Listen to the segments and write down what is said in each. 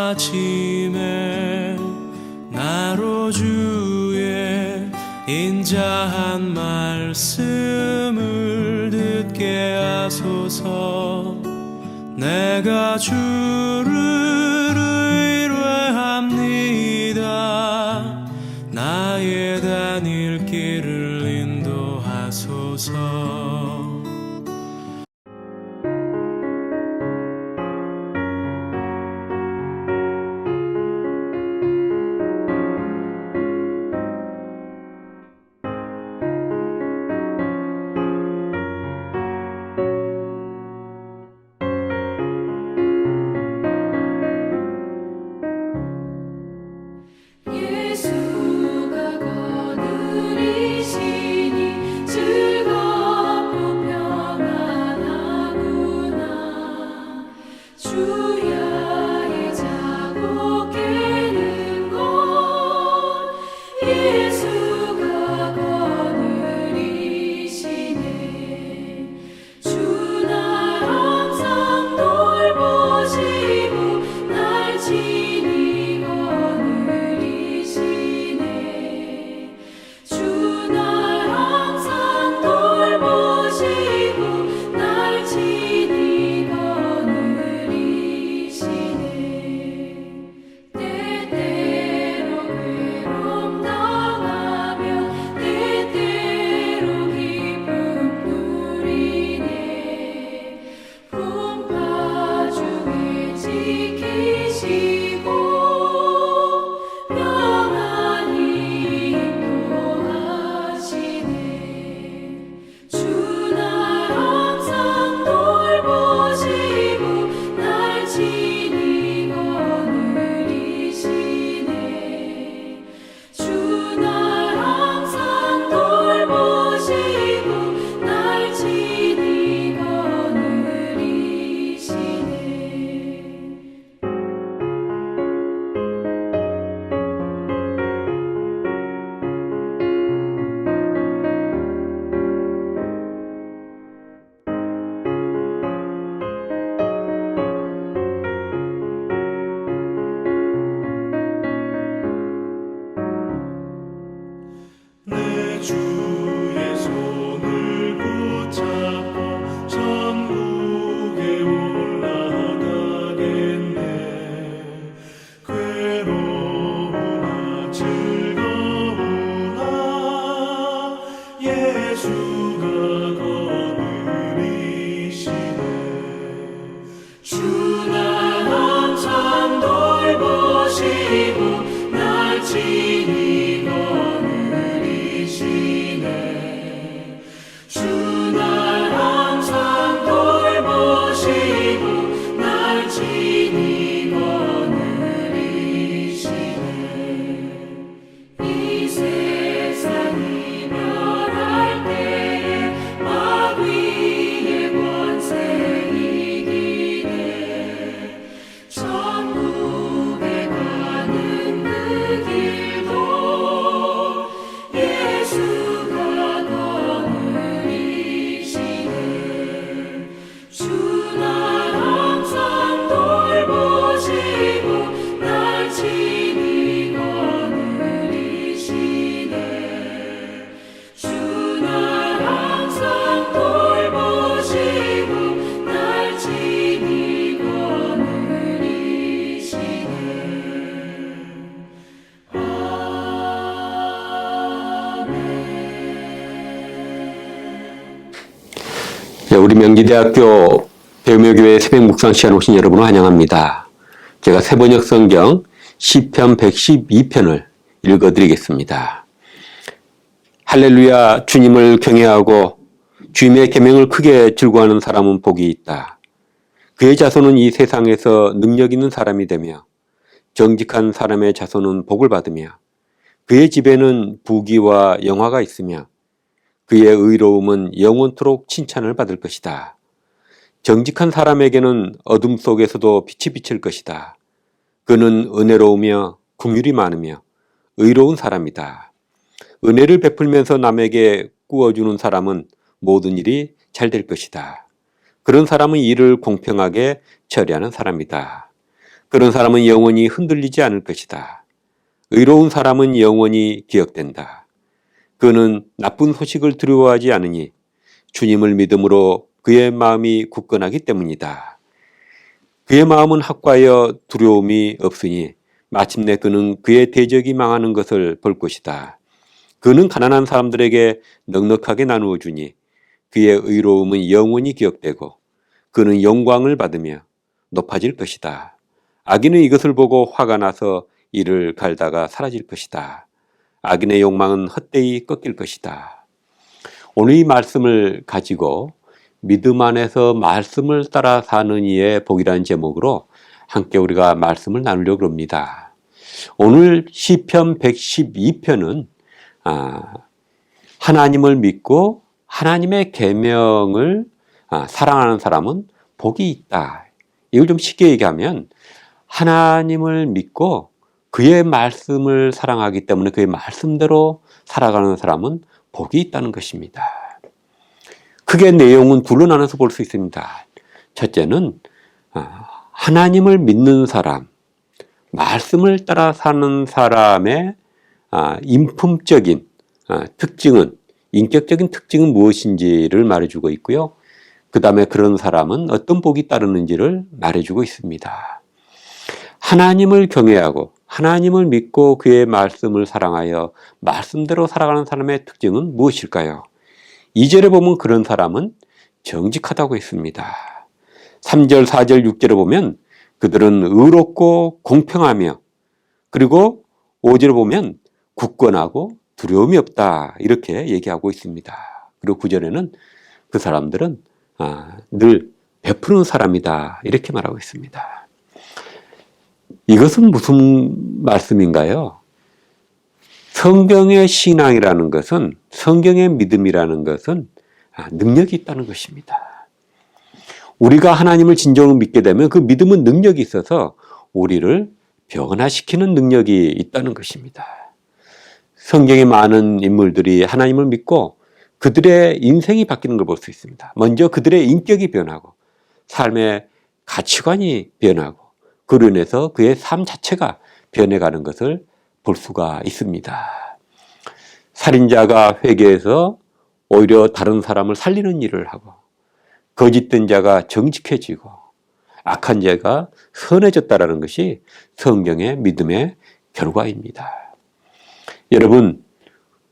아침에 나로 주의 인자한 말씀을 듣게 하소서. 내가 주를 의뢰합니다. 나의 다닐 길을 인도하소서. 우리 명지대학교 배우묘교회 새벽 묵상 시간 오신 여러분을 환영합니다. 제가 새번역 성경 시편 112편을 읽어드리겠습니다. 할렐루야, 주님을 경외하고 주님의 계명을 크게 즐거워하는 사람은 복이 있다. 그의 자손은 이 세상에서 능력 있는 사람이 되며 정직한 사람의 자손은 복을 받으며 그의 집에는 부귀와 영화가 있으며 그의 의로움은 영원토록 칭찬을 받을 것이다. 정직한 사람에게는 어둠 속에서도 빛이 비칠 것이다. 그는 은혜로우며 긍휼이 많으며 의로운 사람이다. 은혜를 베풀면서 남에게 꾸어주는 사람은 모든 일이 잘 될 것이다. 그런 사람은 일을 공평하게 처리하는 사람이다. 그런 사람은 영원히 흔들리지 않을 것이다. 의로운 사람은 영원히 기억된다. 그는 나쁜 소식을 두려워하지 않으니 주님을 믿음으로 그의 마음이 굳건하기 때문이다. 그의 마음은 확고하여 두려움이 없으니 마침내 그는 그의 대적이 망하는 것을 볼 것이다. 그는 가난한 사람들에게 넉넉하게 나누어 주니 그의 의로움은 영원히 기억되고 그는 영광을 받으며 높아질 것이다. 악인은 이것을 보고 화가 나서 이를 갈다가 사라질 것이다. 악인의 욕망은 헛되이 꺾일 것이다. 오늘 이 말씀을 가지고 믿음 안에서 말씀을 따라 사는 이의 복이라는 제목으로 함께 우리가 말씀을 나누려고 합니다. 오늘 시편 112편은 하나님을 믿고 하나님의 계명을 사랑하는 사람은 복이 있다. 이걸 좀 쉽게 얘기하면 하나님을 믿고 그의 말씀을 사랑하기 때문에 그의 말씀대로 살아가는 사람은 복이 있다는 것입니다. 크게 내용은 둘로 나눠서 볼 수 있습니다. 첫째는 하나님을 믿는 사람, 말씀을 따라 사는 사람의 인품적인 특징은, 인격적인 특징은 무엇인지를 말해주고 있고요. 그 다음에 그런 사람은 어떤 복이 따르는지를 말해주고 있습니다. 하나님을 경외하고 하나님을 믿고 그의 말씀을 사랑하여 말씀대로 살아가는 사람의 특징은 무엇일까요? 2절에 보면 그런 사람은 정직하다고 했습니다. 3절, 4절, 6절에 보면 그들은 의롭고 공평하며, 그리고 5절에 보면 굳건하고 두려움이 없다, 이렇게 얘기하고 있습니다. 그리고 9절에는 그 사람들은 늘 베푸는 사람이다, 이렇게 말하고 있습니다. 이것은 무슨 말씀인가요? 성경의 신앙이라는 것은, 성경의 믿음이라는 것은 능력이 있다는 것입니다. 우리가 하나님을 진정으로 믿게 되면 그 믿음은 능력이 있어서 우리를 변화시키는 능력이 있다는 것입니다. 성경에 많은 인물들이 하나님을 믿고 그들의 인생이 바뀌는 걸 볼 수 있습니다. 먼저 그들의 인격이 변하고 삶의 가치관이 변하고 그로 인해서 그의 삶 자체가 변해가는 것을 볼 수가 있습니다. 살인자가 회개해서 오히려 다른 사람을 살리는 일을 하고, 거짓된 자가 정직해지고 악한 자가 선해졌다는 것이 성경의 믿음의 결과입니다. 여러분,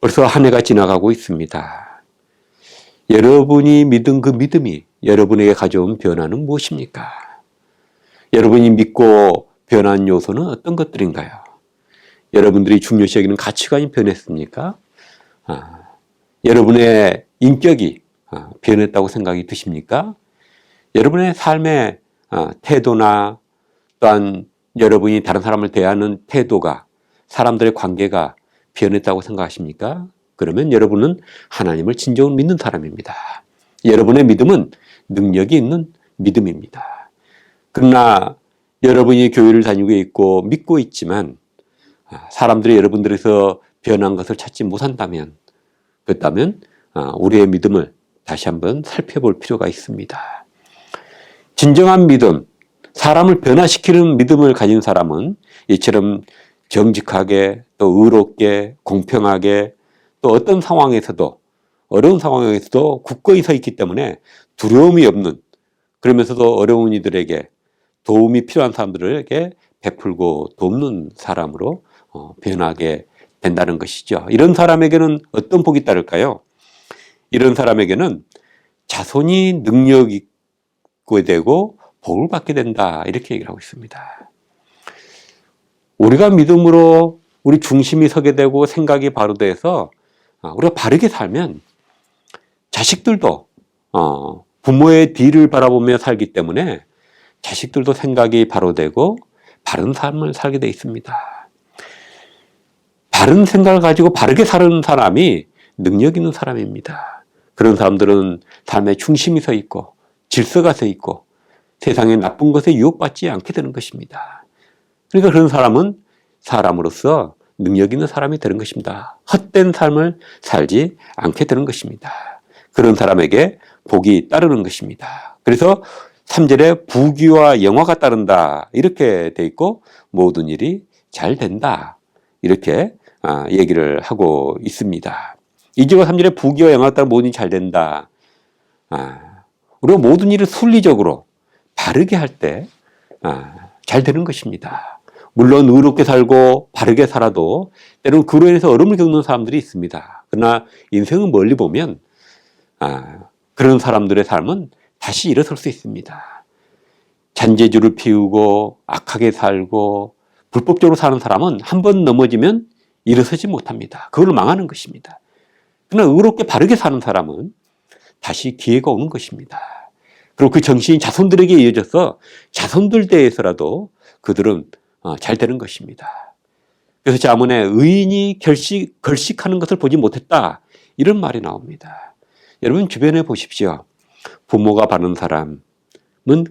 벌써 한 해가 지나가고 있습니다. 여러분이 믿은 그 믿음이 여러분에게 가져온 변화는 무엇입니까? 여러분이 믿고 변한 요소는 어떤 것들인가요? 여러분들이 중요시 여기는 가치관이 변했습니까? 여러분의 인격이 변했다고 생각이 드십니까? 여러분의 삶의 태도나 또한 여러분이 다른 사람을 대하는 태도가, 사람들의 관계가 변했다고 생각하십니까? 그러면 여러분은 하나님을 진정으로 믿는 사람입니다. 여러분의 믿음은 능력이 있는 믿음입니다. 그러나 여러분이 교회를 다니고 있고 믿고 있지만 사람들이 여러분들에서 변한 것을 찾지 못한다면, 그렇다면 우리의 믿음을 다시 한번 살펴볼 필요가 있습니다. 진정한 믿음, 사람을 변화시키는 믿음을 가진 사람은 이처럼 정직하게, 또 의롭게, 공평하게, 또 어떤 상황에서도, 어려운 상황에서도 굳건히 서 있기 때문에 두려움이 없는, 그러면서도 어려운 이들에게, 도움이 필요한 사람들에게 베풀고 돕는 사람으로 변하게 된다는 것이죠. 이런 사람에게는 어떤 복이 따를까요? 이런 사람에게는 자손이 능력 있게 되고 복을 받게 된다, 이렇게 얘기를 하고 있습니다. 우리가 믿음으로 우리 중심이 서게 되고 생각이 바로 돼서 우리가 바르게 살면 자식들도 부모의 뒤를 바라보며 살기 때문에 자식들도 생각이 바로 되고 바른 삶을 살게 돼 있습니다. 바른 생각을 가지고 바르게 사는 사람이 능력 있는 사람입니다. 그런 사람들은 삶의 중심이 서 있고 질서가 서 있고 세상의 나쁜 것에 유혹받지 않게 되는 것입니다. 그러니까 그런 사람은 사람으로서 능력 있는 사람이 되는 것입니다. 헛된 삶을 살지 않게 되는 것입니다. 그런 사람에게 복이 따르는 것입니다. 그래서 3절에 부귀와 영화가 따른다 이렇게 돼 있고 모든 일이 잘 된다 이렇게 얘기를 하고 있습니다. 2절과 3절에 부귀와 영화가 따라 모든 일이 잘 된다. 우리가 모든 일을 순리적으로 바르게 할 때 잘 되는 것입니다. 물론 의롭게 살고 바르게 살아도 때로는 그로 인해서 어려움을 겪는 사람들이 있습니다. 그러나 인생을 멀리 보면 그런 사람들의 삶은 다시 일어설 수 있습니다. 잔재주를 피우고 악하게 살고 불법적으로 사는 사람은 한 번 넘어지면 일어서지 못합니다. 그걸로 망하는 것입니다. 그러나 의롭게 바르게 사는 사람은 다시 기회가 오는 것입니다. 그리고 그 정신이 자손들에게 이어져서 자손들 대해서라도 그들은 잘 되는 것입니다. 그래서 자문에 의인이 걸식하는 것을 보지 못했다 이런 말이 나옵니다. 여러분 주변에 보십시오. 부모가 바른 사람은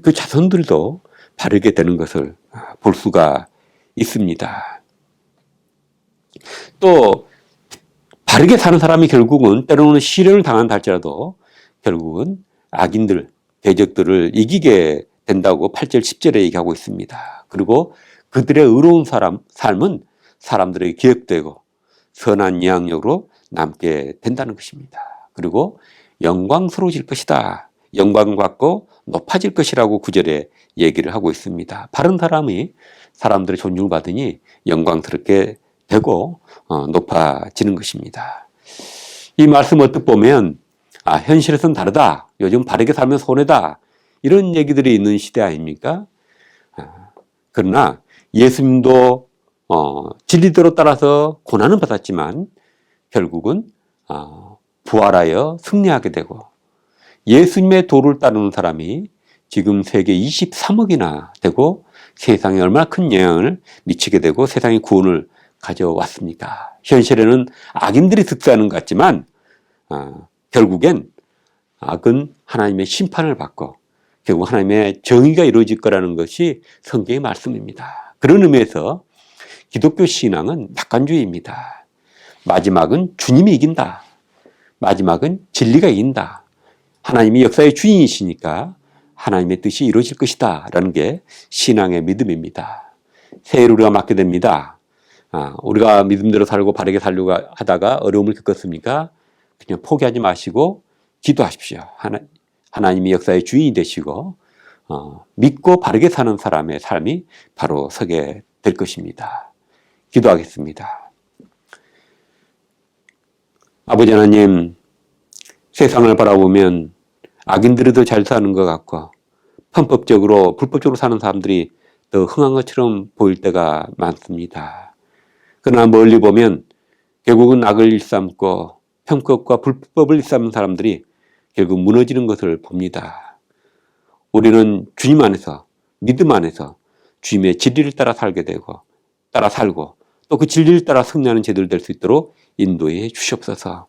그 자손들도 바르게 되는 것을 볼 수가 있습니다. 또 바르게 사는 사람이 결국은 때로는 시련을 당한다 할지라도 결국은 악인들, 대적들을 이기게 된다고 8절 10절에 얘기하고 있습니다. 그리고 그들의 의로운 삶은 사람들에게 기억되고 선한 이항력으로 남게 된다는 것입니다. 그리고 영광스러워질 것이다. 영광받고 높아질 것이라고 9절에 얘기를 하고 있습니다. 바른 사람이 사람들의 존중을 받으니 영광스럽게 되고 높아지는 것입니다. 이 말씀 어떻게 보면 현실에서는 다르다. 요즘 바르게 살면 손해다. 이런 얘기들이 있는 시대 아닙니까? 그러나 예수님도 진리대로 따라서 고난을 받았지만 결국은 부활하여 승리하게 되고 예수님의 도를 따르는 사람이 지금 세계 23억이나 되고 세상에 얼마나 큰 영향을 미치게 되고 세상의 구원을 가져왔습니까? 현실에는 악인들이 득세하는 것 같지만 결국엔 악은 하나님의 심판을 받고 결국 하나님의 정의가 이루어질 거라는 것이 성경의 말씀입니다. 그런 의미에서 기독교 신앙은 낙관주의입니다. 마지막은 주님이 이긴다. 마지막은 진리가 이긴다. 하나님이 역사의 주인이시니까 하나님의 뜻이 이루어질 것이다 라는 게 신앙의 믿음입니다. 새해를 우리가 맞게 됩니다. 우리가 믿음대로 살고 바르게 살려고 하다가 어려움을 겪었습니까? 그냥 포기하지 마시고 기도하십시오. 하나님이 역사의 주인이 되시고 믿고 바르게 사는 사람의 삶이 바로 서게 될 것입니다. 기도하겠습니다. 아버지 하나님, 세상을 바라보면 악인들이 더 잘 사는 것 같고 편법적으로 불법적으로 사는 사람들이 더 흥한 것처럼 보일 때가 많습니다. 그러나 멀리 보면 결국은 악을 일삼고 편법과 불법을 일삼는 사람들이 결국 무너지는 것을 봅니다. 우리는 주님 안에서 믿음 안에서 주님의 진리를 따라 살게 되고 따라 살고 또 그 진리를 따라 승리하는 제들 될 수 있도록 인도해 주시옵소서.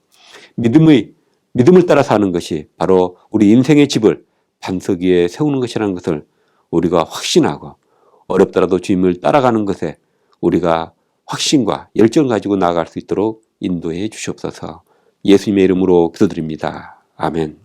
믿음을 따라 사는 것이 바로 우리 인생의 집을 반석 위에 세우는 것이라는 것을 우리가 확신하고 어렵더라도 주님을 따라가는 것에 우리가 확신과 열정을 가지고 나아갈 수 있도록 인도해 주시옵소서. 예수님의 이름으로 기도드립니다. 아멘.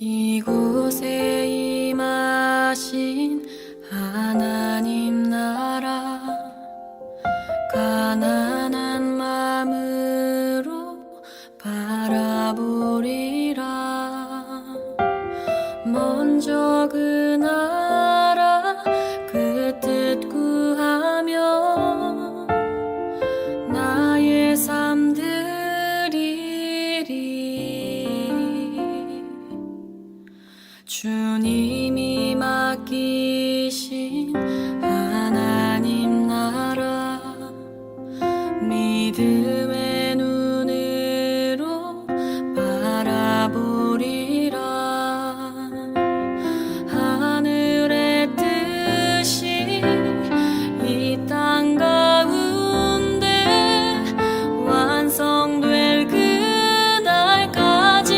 이곳에 임하신 하나님 나라 가난한 마음으로 바라보리라. 먼저 그 나라 그 뜻 구하며 나의 삶 드리리. 주님이 맡기신 하나님 나라 믿음의 눈으로 바라보리라. 하늘의 뜻이 이 땅 가운데 완성될 그날까지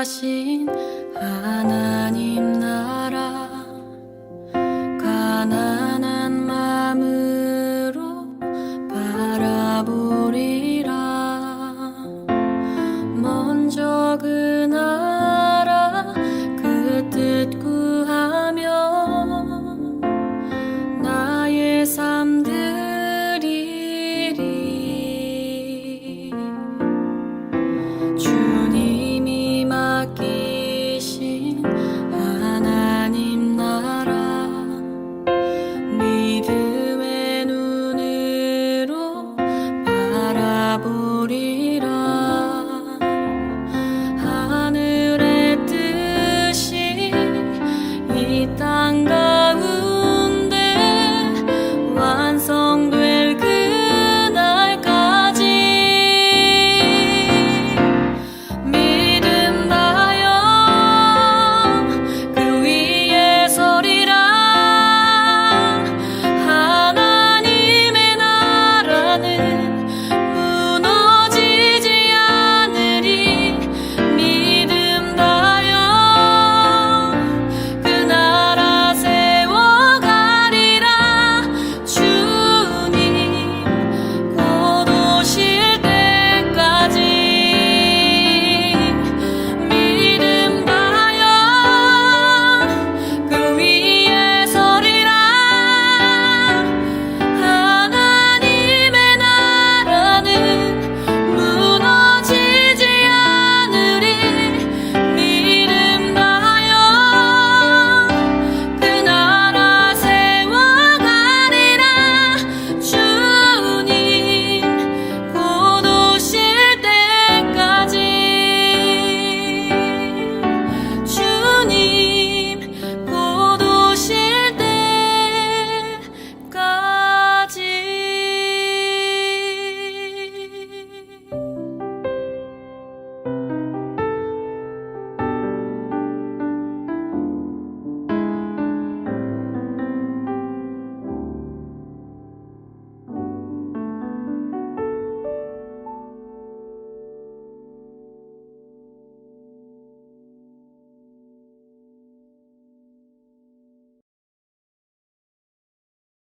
하신 하나님